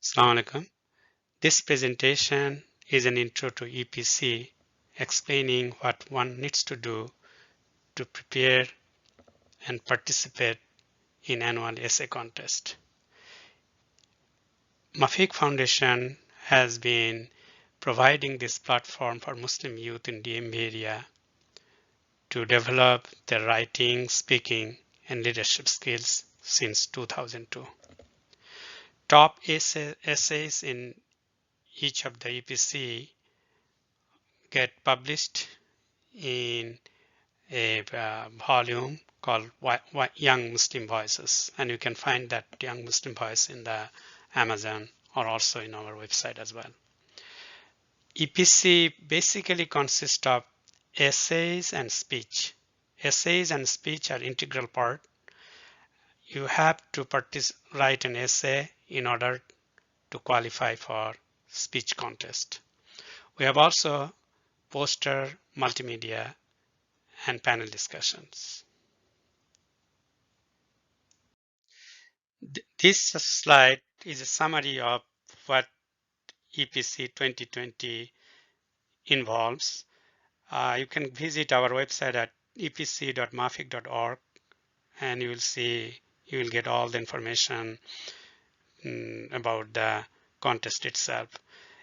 Assalamu alaikum. This presentation is an intro to EPC, explaining what one needs to do to prepare and participate in annual essay contest. Mafiq Foundation has been providing this platform for Muslim youth in DMV area to develop their writing, speaking, and leadership skills since 2002. Top essays in each of the EPC get published in a volume called Young Muslim Voices, and you can find that Young Muslim Voice in the Amazon or also in our website as well. EPC basically consists of essays and speech. Essays and speech are integral part. You have to write an essay in order to qualify for speech contest. We have also poster, multimedia, and panel discussions. This slide is a summary of what EPC 2020 involves. You can visit our website at epc.mafiq.org and you will get all the information about the contest itself.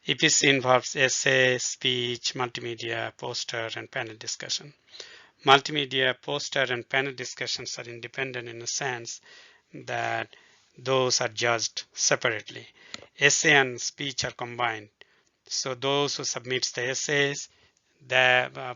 EPC involves essay, speech, multimedia, poster, and panel discussion. Multimedia, poster, and panel discussions are independent in a sense that those are judged separately. Essay and speech are combined. So those who submit the essays,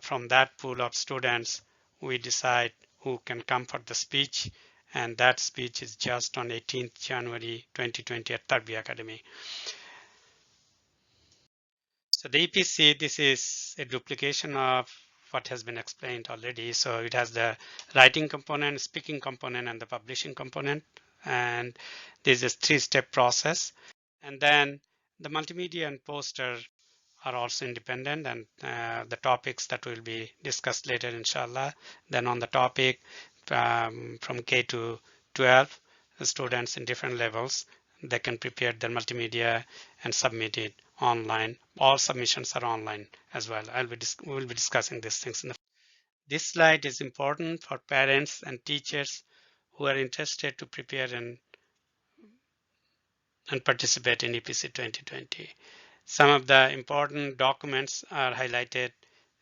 from that pool of students, we decide who can come for the speech, and that speech is judged on 18th January 2020 at Tarbiya Academy. So the EPC, this is a duplication of what has been explained already. So it has the writing component, speaking component, and the publishing component. And this is a three-step process. And then the multimedia and poster are also independent, and the topics that will be discussed later, inshallah. Then on the topic from K to 12, the students in different levels, they can prepare their multimedia and submit it online. All submissions are online as well. We will be discussing these things. This slide is important for parents and teachers who are interested to prepare and participate in EPC 2020. Some of the important documents are highlighted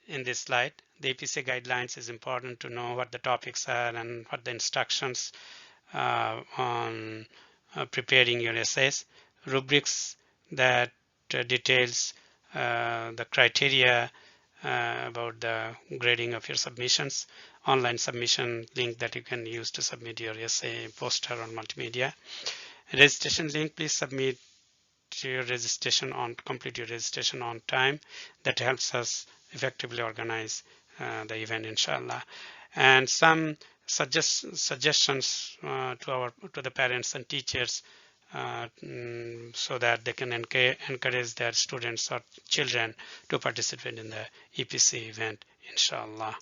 in this slide. The EPC guidelines is important to know what the topics are and what the instructions on preparing your essays. Rubrics that details the criteria about the grading of your submissions. Online submission link that you can use to submit your essay, poster, or multimedia. Registration link, please submit your registration complete your registration on time. That helps us effectively organize the event, inshallah. And some suggestions to the parents and teachers so that they can encourage their students or children to participate in the EPC event, inshallah.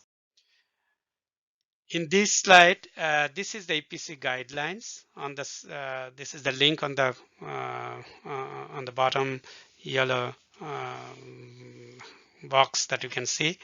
In this slide, this is the EPC guidelines. On this, this is the link on the bottom yellow box that you can see.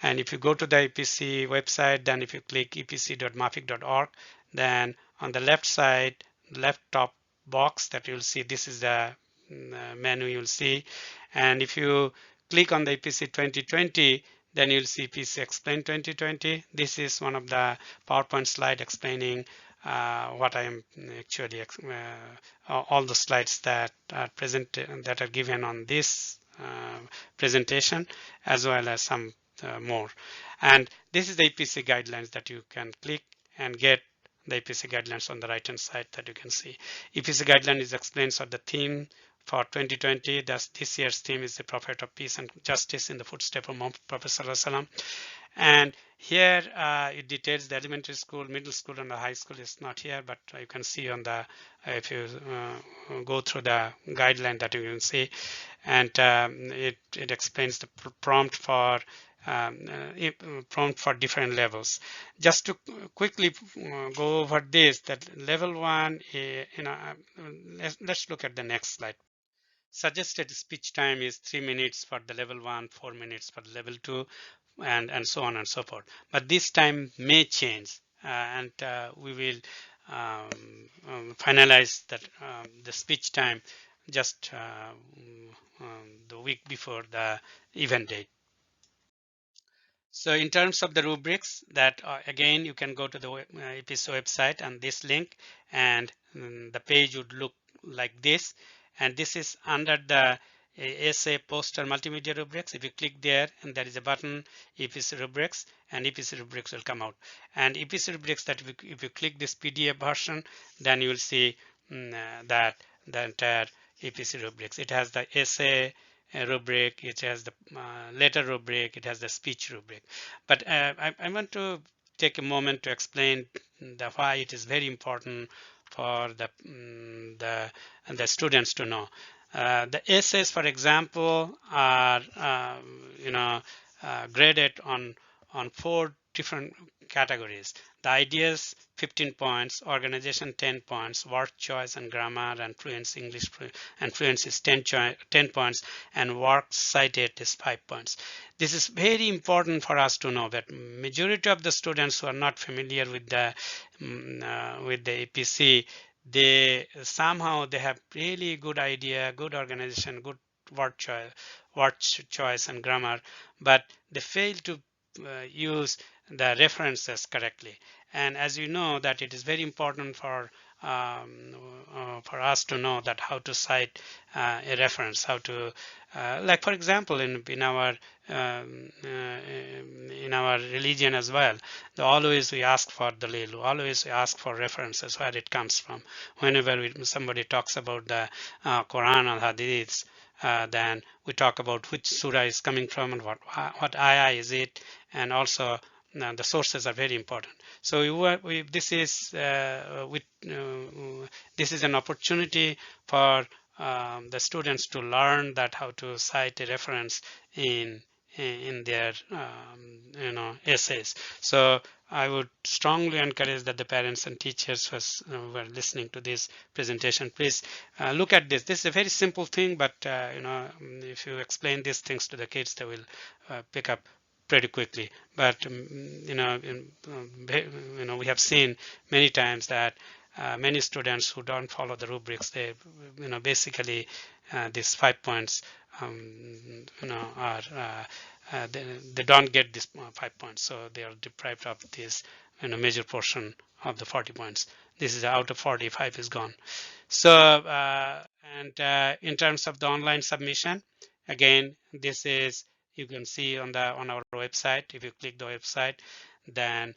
And if you go to the EPC website, then if you click epc.mafiq.org, then on the left side, left top box that you'll see, this is the menu you'll see. And if you click on the EPC 2020, then you'll see EPC Explain 2020. This is one of the PowerPoint slide explaining what I am actually all the slides that are that are given on this presentation, as well as some more. And this is the EPC guidelines that you can click and get the EPC guidelines on the right hand side that you can see. EPC guideline is explains of the theme for 2020. This year's theme is the Prophet of Peace and Justice in the footsteps of Prophet Sallallahu Alaihi Wasallam. And here it details the elementary school, middle school, and the high school is not here, but you can see on the if you go through the guideline that you can see, and it explains the prompt for different levels. Just to quickly go over this, that level 1, let's look at the next slide. Suggested speech time is 3 minutes for the level 1, 4 minutes for the level 2, and so on and so forth. But this time may change, and we will finalize that the speech time just the week before the event date. So in terms of the rubrics, that again, you can go to the EPC website and this link, and the page would look like this. And this is under the essay poster multimedia rubrics. If you click there, and there is a button EPC rubrics, and EPC rubrics will come out. And EPC rubrics, that if you click this PDF version, then you will see that the entire EPC rubrics. It has the essay rubric, it has the letter rubric, it has the speech rubric. But I want to take a moment to explain why it is very important for the students to know. The essays, for example, are graded on 4 different categories. The ideas 15 points, organization 10 points, word choice and grammar and fluency, English and fluency is 10 points, and work cited is 5 points. This is very important for us to know that majority of the students who are not familiar with the APC, they somehow they have really good idea, good organization, good word choice and grammar, but they fail to use the references correctly. And as you know, that it is very important for us to know that how to cite a reference, how to like for example in our religion as well, always we ask for dalil, always we ask for references where it comes from. Whenever somebody talks about the Quran or Hadiths, then we talk about which surah is coming from and what ayah is it, and also the sources are very important. So this is an opportunity for the students to learn that how to cite a reference in their essays. So I would strongly encourage that the parents and teachers who are listening to this presentation, please look at this. This is a very simple thing, but if you explain these things to the kids, they will pick up pretty quickly. But we have seen many times that many students who don't follow the rubrics, they basically these 5 points are they don't get these 5 points, so they are deprived of this major portion of the 40 points. This is out of 45 is gone. So in terms of the online submission, again, this is, you can see on our website. If you click the website, then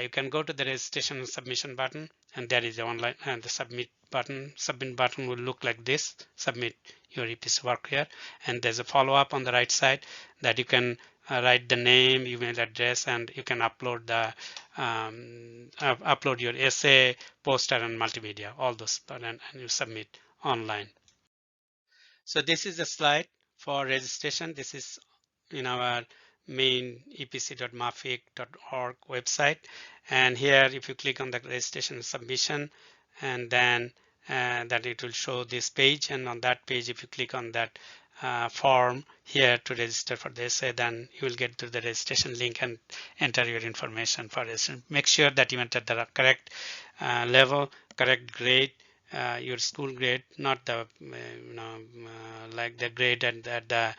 you can go to the registration and submission button, and there is the online and the submit button. Submit button will look like this. Submit your EPC work here, and there's a follow-up on the right side that you can write the name, email address, and you can upload the upload your essay, poster, and multimedia, all those, and you submit online. So this is the slide for registration. This is in our main epc.mafiq.org website, and here if you click on the registration and submission, and then that it will show this page, and on that page if you click on that form here to register for the essay, then you will get to the registration link and enter your information for registration. Make sure that you enter the correct level, correct grade, your school grade, not the like the grade at the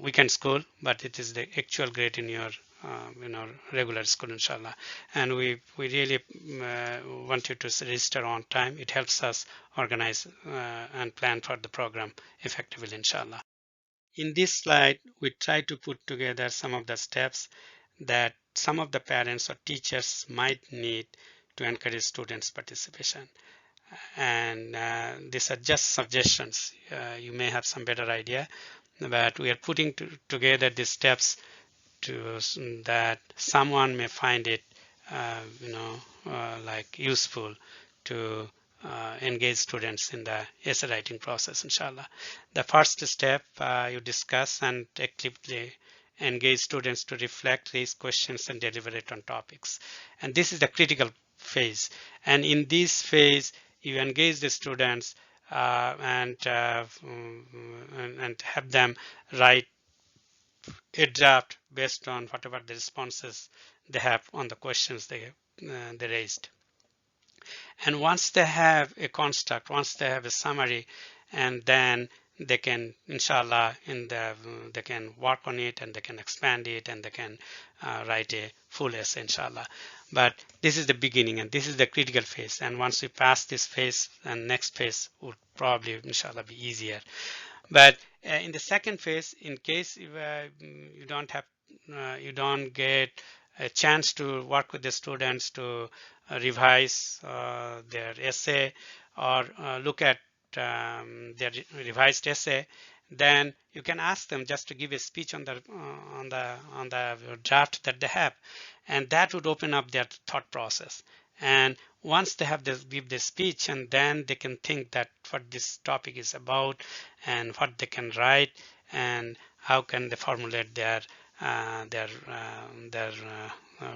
weekend school, but it is the actual grade in your regular school, inshallah. And we really want you to register on time. It helps us organize and plan for the program effectively, inshallah. In this slide, we try to put together some of the steps that some of the parents or teachers might need to encourage students' participation. And these are just suggestions. You may have some better idea, but we are putting together these steps to that someone may find it like useful to engage students in the essay writing process, inshallah. The first step, you discuss and actively engage students to reflect, raise questions, and deliberate on topics. And this is the critical phase. And in this phase, you engage the students and have them write a draft based on whatever the responses they have on the questions they raised. And once they have a construct, once they have a summary, and then they can, inshallah, they can work on it and they can expand it and they can write a full essay, inshallah. But this is the beginning and this is the critical phase. And once we pass this phase, and next phase would probably, inshallah, be easier. But in the second phase, in case you don't have, you don't get a chance to work with the students to revise their essay or look at their revised essay, then you can ask them just to give a speech on the draft that they have, and that would open up their thought process. And once they have this give the speech, and then they can think that what this topic is about and what they can write and how can they formulate their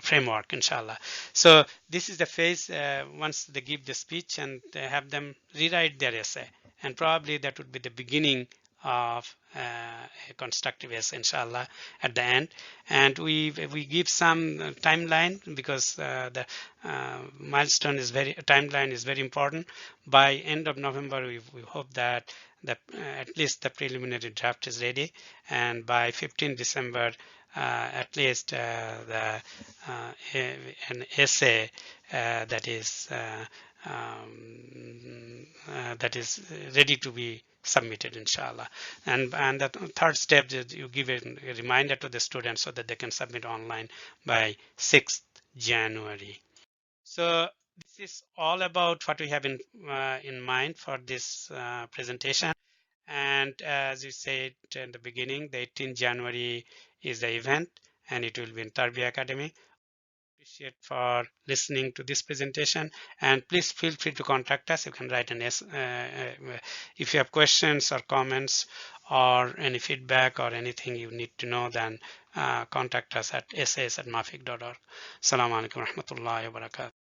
framework, inshallah. So this is the phase once they give the speech and they have them rewrite their essay, and probably that would be the beginning of a constructive essay, inshallah, at the end. And we give some timeline, because the milestone is timeline is very important. By end of November, we hope that at least the preliminary draft is ready, and by 15 December at least an essay that is ready to be submitted, inshallah. And the third step is you give a reminder to the students so that they can submit online by 6th January. So this is all about what we have in mind for this presentation. And as you said in the beginning, the 18th January is the event, and it will be in Tarbiya Academy. Appreciate for listening to this presentation, and please feel free to contact us. You can write an if you have questions or comments or any feedback or anything you need to know, then contact us at essays@mafiq.org. Assalamu alaikum warahmatullahi wabarakatuh.